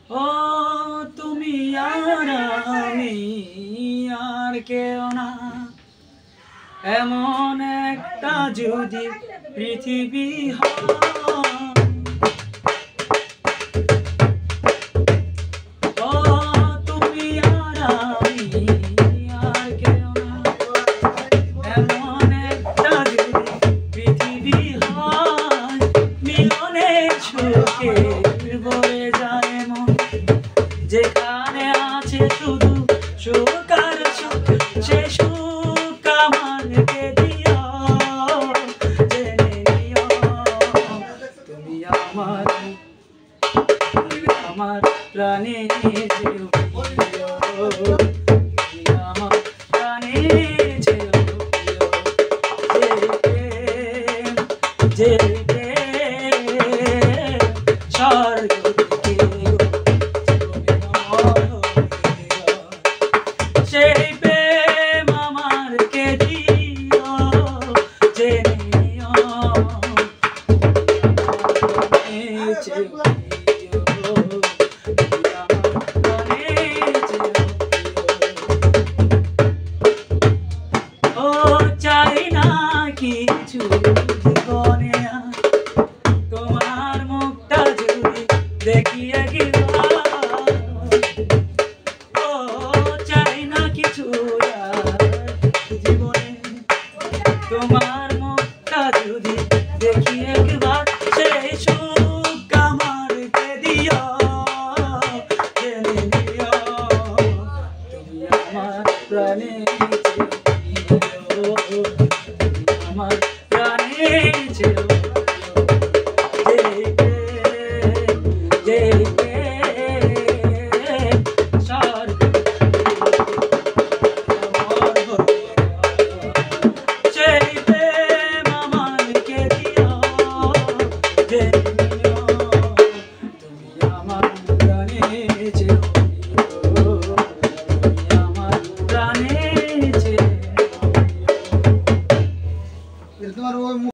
ও তুমি আর আমি আর কেউ না, এমন একটা যদি পৃথিবী হয়। ও তুমি আর আমি আর কেউ না, এমন একটা যদি পৃথিবী হয়। মিলনের সুখে ভরে যায় মন, যেখানে আছে শুধু সুখ আর সুখ, সে সুখ আমাকে দিও, জেনে নিও। তুমি আমার, তুমি আমার প্রাণের চেয়েও প্রিয়, তুমি আমার প্রাণের চেয়েও প্রিয়। যে প্রেম স্বর্গ সেই প্রেম আমারকে দিও, জেনে নিও। ও চাই না কিছু জীবনে, তোমার মুখটা যদি দেখিয়ে